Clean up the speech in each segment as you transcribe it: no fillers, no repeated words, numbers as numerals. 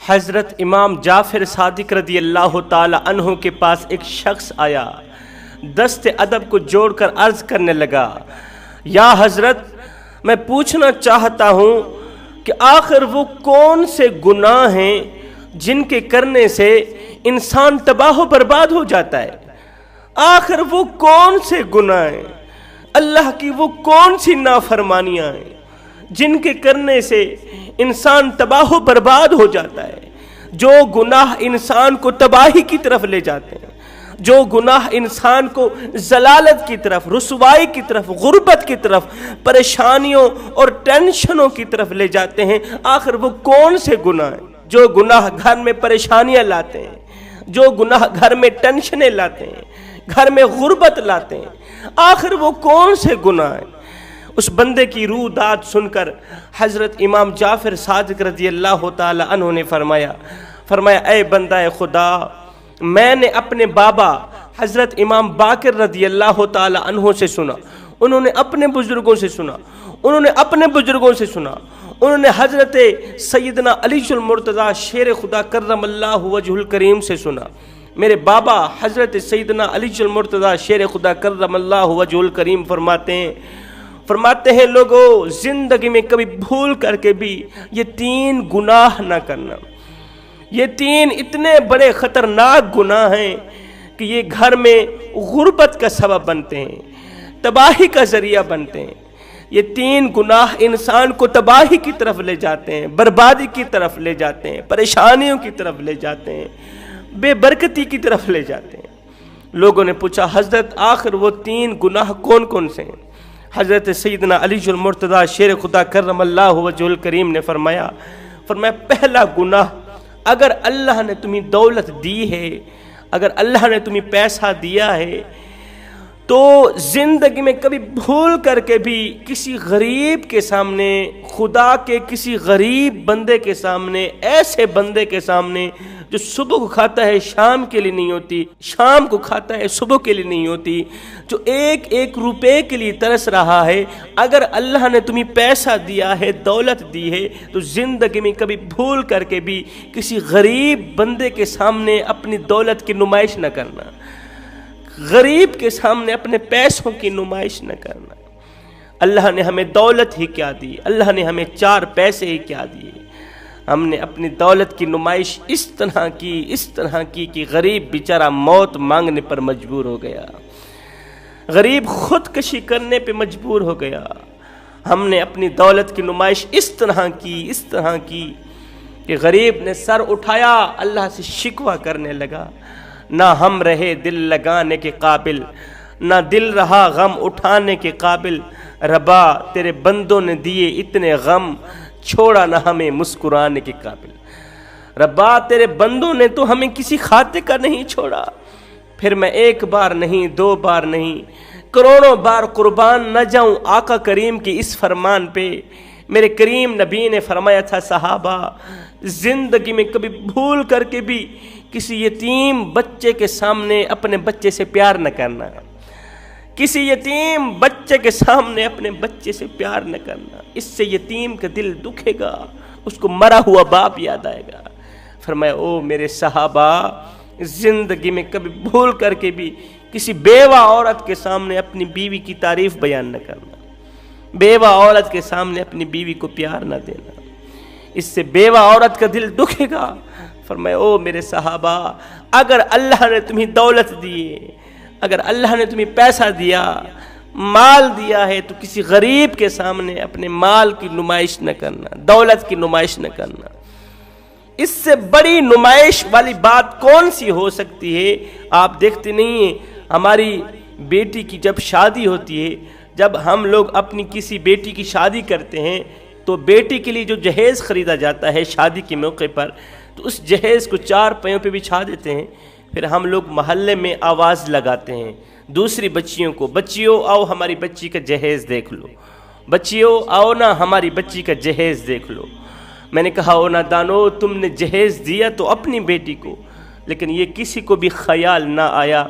حضرت امام جعفر صادق رضی اللہ تعالی عنہ کے پاس ایک شخص آیا، دست ادب کو جوڑ کر عرض کرنے لگا، یا حضرت میں پوچھنا چاہتا ہوں کہ آخر وہ کون سے گناہ ہیں جن کے کرنے سے انسان تباہ و برباد ہو جاتا ہے؟ آخر وہ کون سے گناہ ہیں، اللہ کی وہ کون سی نافرمانیاں ہیں جن کے کرنے سے انسان تباہ و برباد ہو جاتا ہے؟ جو گناہ انسان کو تباہی کی طرف لے جاتے ہیں، جو گناہ انسان کو ضلالت کی طرف، رسوائی کی طرف، غربت کی طرف، پریشانیوں اور ٹینشنوں کی طرف لے جاتے ہیں، آخر وہ کون سے گناہ ہیں؟ جو گناہ گھر میں پریشانیاں لاتے ہیں، جو گناہ گھر میں ٹینشنیں لاتے ہیں، گھر میں غربت لاتے ہیں، آخر وہ کون سے گناہ ہیں؟ اس بندے کی روح داد سن کر حضرت امام جعفر صادق رضی اللہ تعالی عنہ نے فرمایا اے بندہ خدا، میں نے اپنے بابا حضرت امام باقر رضی اللہ تعالی عنہ سے سنا، انہوں نے اپنے بزرگوں سے سنا، انہوں نے حضرت سیدنا علی المرتضیٰ شیر خدا کرم اللہ وجہ الکریم سے سنا۔ میرے بابا حضرت سیدنا علی المرتضیٰ شیر خدا کرم اللہ وجہ الکریم فرماتے ہیں لوگوں، زندگی میں کبھی بھول کر کے بھی یہ 3 گناہ نہ کرنا۔ یہ 3 اتنے بڑے خطرناک گناہ ہیں کہ یہ گھر میں غربت کا سبب بنتے ہیں، تباہی کا ذریعہ بنتے ہیں۔ یہ 3 گناہ انسان کو تباہی کی طرف لے جاتے ہیں، بربادی کی طرف لے جاتے ہیں، پریشانیوں کی طرف لے جاتے ہیں، بے برکتی کی طرف لے جاتے ہیں۔ لوگوں نے پوچھا حضرت آخر وہ 3 گناہ کون کون سے ہیں؟ حضرت سیدنا علی المرتضیٰ شیر خدا کرم اللہ وجہ الکریم نے فرمایا پہلا گناہ، اگر اللہ نے تمہیں دولت دی ہے، اگر اللہ نے تمہیں پیسہ دیا ہے، تو زندگی میں کبھی بھول کر کے بھی کسی غریب کے سامنے، خدا کے کسی غریب بندے کے سامنے، ایسے بندے کے سامنے جو صبح کو کھاتا ہے شام کے لیے نہیں ہوتی، شام کو کھاتا ہے صبح کے لیے نہیں ہوتی، جو ایک روپے کے لیے ترس رہا ہے، اگر اللہ نے تمہیں پیسہ دیا ہے، دولت دی ہے، تو زندگی میں کبھی بھول کر کے بھی کسی غریب بندے کے سامنے اپنی دولت کی نمائش نہ کرنا، غریب کے سامنے اپنے پیسوں کی نمائش نہ کرنا۔ اللہ نے ہمیں دولت ہی کیا دی، اللہ نے ہمیں 4 پیسے ہی کیا دیے، ہم نے اپنی دولت کی نمائش اس طرح کی کہ غریب بیچارہ موت مانگنے پر مجبور ہو گیا، غریب خودکشی کرنے پہ مجبور ہو گیا۔ ہم نے اپنی دولت کی نمائش اس طرح کی کہ غریب نے سر اٹھایا، اللہ سے شکوہ کرنے لگا، نہ ہم رہے دل لگانے کے قابل، نہ دل رہا غم اٹھانے کے قابل، ربا تیرے بندوں نے دیے اتنے غم، چھوڑا نہ ہمیں مسکرانے کے قابل۔ ربا تیرے بندوں نے تو ہمیں کسی خاطر کا نہیں چھوڑا، پھر میں 1 بار نہیں، 2 بار نہیں، کروڑوں بار قربان نہ جاؤں آقا کریم کی اس فرمان پہ۔ میرے کریم نبی نے فرمایا تھا صحابہ، زندگی میں کبھی بھول کر کے بھی کسی یتیم بچے کے سامنے اپنے بچے سے پیار نہ کرنا، کسی یتیم بچے کے سامنے اپنے بچے سے پیار نہ کرنا، اس سے یتیم کا دل دکھے گا، اس کو مرا ہوا باپ یاد آئے گا۔ فرمایا او میرے صحابہ، زندگی میں کبھی بھول کر کے بھی کسی بیوہ عورت کے سامنے اپنی بیوی کی تعریف بیان نہ کرنا، بیوہ عورت کے سامنے اپنی بیوی کو پیار نہ دینا، اس سے بیوہ عورت کا دل دکھے گا۔ فرمایا او میرے صحابہ، اگر اللہ نے تمہیں دولت دی، اگر اللہ نے تمہیں پیسہ دیا، مال دیا ہے، تو کسی غریب کے سامنے اپنے مال کی نمائش نہ کرنا، دولت کی نمائش نہ کرنا۔ اس سے بڑی نمائش والی بات کون سی ہو سکتی ہے؟ آپ دیکھتے نہیں ہیں، ہماری بیٹی کی جب شادی ہوتی ہے، جب ہم لوگ اپنی کسی بیٹی کی شادی کرتے ہیں، تو بیٹی کے لیے جو جہیز خریدا جاتا ہے شادی کے موقع پر، تو اس جہیز کو 4 پایوں پہ بچھا دیتے ہیں، پھر ہم لوگ محلے میں آواز لگاتے ہیں دوسری بچیوں کو، بچیوں آؤ ہماری بچی کا جہیز دیکھ لو، بچیوں آؤ نا ہماری بچی کا جہیز دیکھ لو۔ میں نے کہا او نادانو، تم نے جہیز دیا تو اپنی بیٹی کو، لیکن یہ کسی کو بھی خیال نہ آیا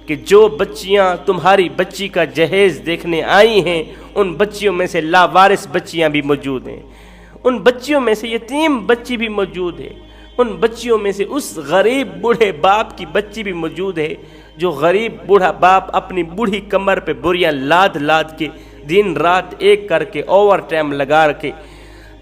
کہ جو بچیاں تمہاری بچی کا جہیز دیکھنے آئی ہیں، ان بچیوں میں سے لاوارث بچیاں بھی موجود ہیں، ان بچیوں میں سے یتیم بچی بھی موجود ہے، ان بچیوں میں سے اس غریب بوڑھے باپ کی بچی بھی موجود ہے جو غریب بوڑھا باپ اپنی بوڑھی کمر پہ بوریاں لاد لاد کے دن رات ایک کر کے اوور ٹائم لگا کے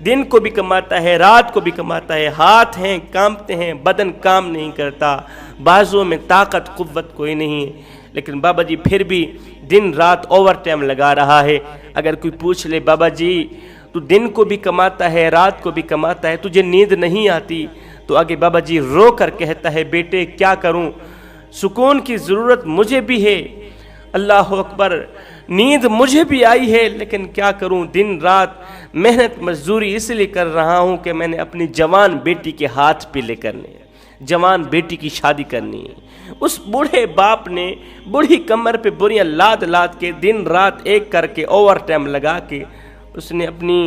دن کو بھی کماتا ہے رات کو بھی کماتا ہے، ہاتھ ہیں کانپتے ہیں، بدن کام نہیں کرتا، بازوں میں طاقت قوت کوئی نہیں ہے، لیکن بابا جی پھر بھی دن رات اوور ٹائم لگا رہا ہے۔ اگر کوئی پوچھ لے بابا جی تو دن کو بھی کماتا ہے رات کو بھی کماتا ہے، تجھے نیند نہیں آتی؟ تو آگے بابا جی رو کر کہتا ہے بیٹے کیا کروں، سکون کی ضرورت مجھے بھی ہے، اللہ اکبر، نیند مجھے بھی آئی ہے، لیکن کیا کروں، دن رات محنت مزدوری اس لیے کر رہا ہوں کہ میں نے اپنی جوان بیٹی کے ہاتھ پیلے کرنے ہیں، جوان بیٹی کی شادی کرنی ہے۔ اس بوڑھے باپ نے بوڑھی کمر پہ بوریاں لاد لاد کے دن رات ایک کر کے اوور ٹائم لگا کے اس نے اپنی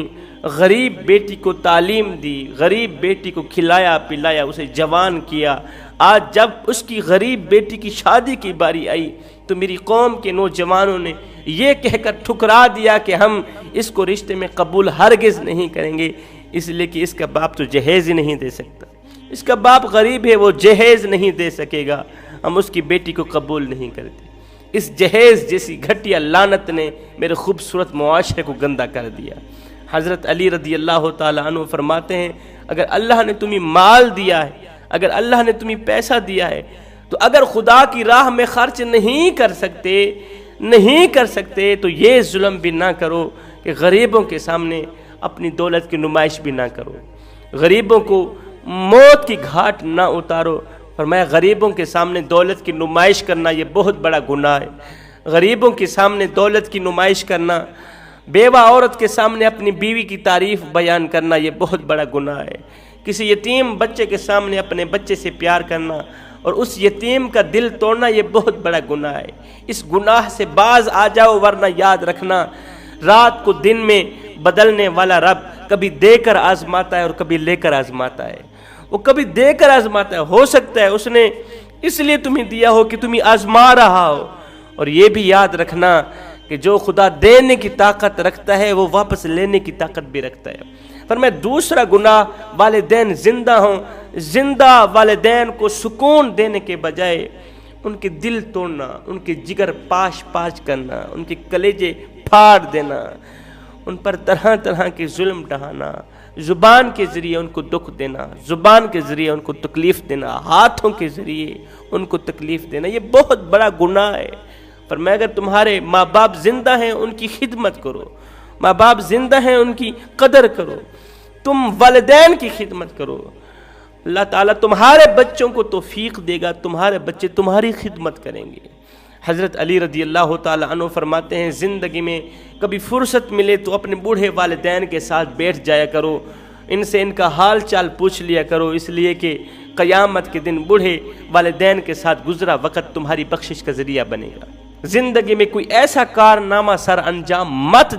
غریب بیٹی کو تعلیم دی، غریب بیٹی کو کھلایا پلایا، اسے جوان کیا۔ آج جب اس کی غریب بیٹی کی شادی کی باری آئی تو میری قوم کے نوجوانوں نے یہ کہہ کر ٹھکرا دیا کہ ہم اس کو رشتے میں قبول ہرگز نہیں کریں گے، اس لیے کہ اس کا باپ تو جہیز ہی نہیں دے سکتا، اس کا باپ غریب ہے، وہ جہیز نہیں دے سکے گا، ہم اس کی بیٹی کو قبول نہیں کرتے۔ اس جہیز جیسی گھٹیا لعنت نے میرے خوبصورت معاشرے کو گندہ کر دیا۔ حضرت علی رضی اللہ تعالیٰ عنہ فرماتے ہیں اگر اللہ نے تمہیں مال دیا ہے، اگر اللہ نے تمہیں پیسہ دیا ہے، تو اگر خدا کی راہ میں خرچ نہیں کر سکتے تو یہ ظلم بھی نہ کرو کہ غریبوں کے سامنے اپنی دولت کی نمائش بھی نہ کرو، غریبوں کو موت کی گھاٹ نہ اتارو۔ فرمایا غریبوں کے سامنے دولت کی نمائش کرنا یہ بہت بڑا گناہ ہے، غریبوں کے سامنے دولت کی نمائش کرنا، بیوہ عورت کے سامنے اپنی بیوی کی تعریف بیان کرنا یہ بہت بڑا گناہ ہے، کسی یتیم بچے کے سامنے اپنے بچے سے پیار کرنا اور اس یتیم کا دل توڑنا یہ بہت بڑا گناہ ہے۔ اس گناہ سے باز آ جاؤ، ورنہ یاد رکھنا رات کو دن میں بدلنے والا رب کبھی دے کر آزماتا ہے اور کبھی لے کر آزماتا ہے، وہ کبھی دے کر آزماتا ہے، ہو سکتا ہے اس نے اس لیے تمہیں دیا ہو کہ تمہیں آزما رہا ہو، اور یہ بھی یاد رکھنا کہ جو خدا دینے کی طاقت رکھتا ہے وہ واپس لینے کی طاقت بھی رکھتا ہے۔ فرمایا دوسرا گناہ والدین زندہ ہوں، زندہ والدین کو سکون دینے کے بجائے ان کے دل توڑنا، ان کے جگر پاش پاش کرنا، ان کے کلیجے پھاڑ دینا، ان پر طرح طرح کے ظلم ڈھانا، زبان کے ذریعے ان کو دکھ دینا، زبان کے ذریعے ان کو تکلیف دینا، ہاتھوں کے ذریعے ان کو تکلیف دینا، یہ بہت بڑا گناہ ہے۔ فرمایا اگر تمہارے ماں باپ زندہ ہیں ان کی خدمت کرو، ماں باپ زندہ ہیں ان کی قدر کرو، تم والدین کی خدمت کرو، اللہ تعالیٰ تمہارے بچوں کو توفیق دے گا، تمہارے بچے تمہاری خدمت کریں گے۔ حضرت علی رضی اللہ تعالیٰ عنہ فرماتے ہیں زندگی میں کبھی فرصت ملے تو اپنے بوڑھے والدین کے ساتھ بیٹھ جایا کرو، ان سے ان کا حال چال پوچھ لیا کرو، اس لیے کہ قیامت کے دن بوڑھے والدین کے ساتھ گزرا وقت تمہاری بخشش کا ذریعہ بنے گا۔ زندگی میں کوئی ایسا کارنامہ سر انجام مت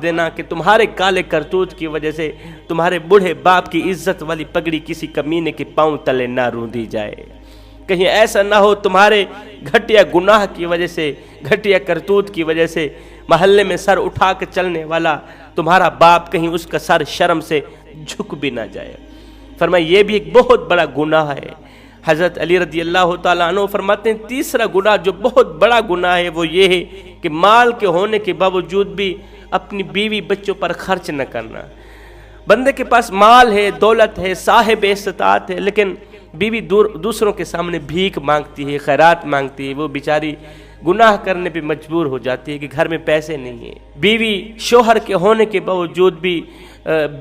دینا کہ تمہارے کالے کرتوت کی وجہ سے تمہارے بوڑھے باپ کی عزت والی پگڑی کسی کمینے کے پاؤں تلے نہ روندی جائے، کہیں ایسا نہ ہو تمہارے گھٹیا گناہ کی وجہ سے، گھٹیا کرتوت کی وجہ سے محلے میں سر اٹھا کے چلنے والا تمہارا باپ کہیں اس کا سر شرم سے جھک بھی نہ جائے۔ فرمایا یہ بھی ایک بہت بڑا گناہ ہے۔ حضرت علی رضی اللہ تعالیٰ عنہ فرماتے ہیں تیسرا گناہ جو بہت بڑا گناہ ہے وہ یہ ہے کہ مال کے ہونے کے باوجود بھی اپنی بیوی بچوں پر خرچ نہ کرنا۔ بندے کے پاس مال ہے، دولت ہے، صاحب استطاعت ہے، لیکن بیوی دوسروں کے سامنے بھیک مانگتی ہے، خیرات مانگتی ہے، وہ بیچاری گناہ کرنے پہ مجبور ہو جاتی ہے کہ گھر میں پیسے نہیں ہیں۔ بیوی شوہر کے ہونے کے باوجود بھی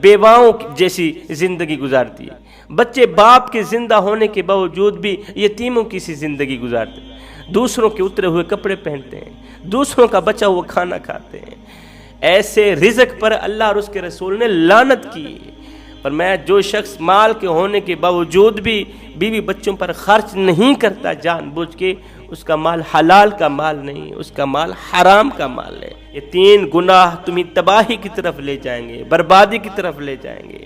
بیواؤں جیسی زندگی گزارتی ہے، بچے باپ کے زندہ ہونے کے باوجود بھی یتیموں کی سی زندگی گزارتے ہیں، دوسروں کے اترے ہوئے کپڑے پہنتے ہیں، دوسروں کا بچا ہوا کھانا کھاتے ہیں۔ ایسے رزق پر اللہ اور اس کے رسول نے لعنت کی ہے۔ فرمایا جو شخص مال کے ہونے کے باوجود بھی بیوی بچوں پر خرچ نہیں کرتا جان بوجھ کے، اس کا مال حلال کا مال نہیں، اس کا مال حرام کا مال ہے۔ یہ تین گناہ تمہیں تباہی کی طرف لے جائیں گے، بربادی کی طرف لے جائیں گے۔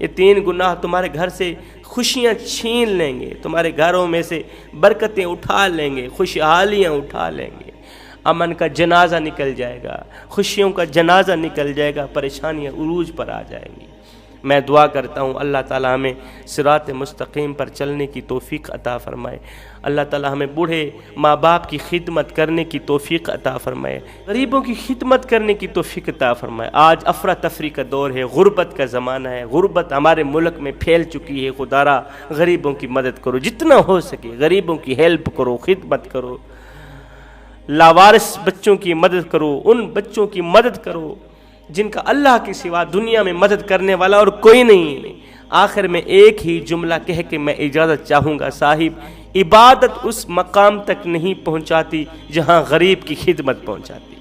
یہ تین گناہ تمہارے گھر سے خوشیاں چھین لیں گے، تمہارے گھروں میں سے برکتیں اٹھا لیں گے، خوشحالیاں اٹھا لیں گے، امن کا جنازہ نکل جائے گا، خوشیوں کا جنازہ نکل جائے گا، پریشانیاں عروج پر آ جائیں گی۔ میں دعا کرتا ہوں اللہ تعالی ہمیں صراط مستقیم پر چلنے کی توفیق عطا فرمائے، اللہ تعالی ہمیں بوڑھے ماں باپ کی خدمت کرنے کی توفیق عطا فرمائے، غریبوں کی خدمت کرنے کی توفیق عطا فرمائے۔ آج افراتفری کا دور ہے، غربت کا زمانہ ہے، غربت ہمارے ملک میں پھیل چکی ہے، خدارا غریبوں کی مدد کرو، جتنا ہو سکے غریبوں کی ہیلپ کرو، خدمت کرو، لاوارث بچوں کی مدد کرو، ان بچوں کی مدد کرو جن کا اللہ کے سوا دنیا میں مدد کرنے والا اور کوئی نہیں۔ آخر میں ایک ہی جملہ کہہ کے میں اجازت چاہوں گا، صاحب عبادت اس مقام تک نہیں پہنچاتی جہاں غریب کی خدمت پہنچاتی۔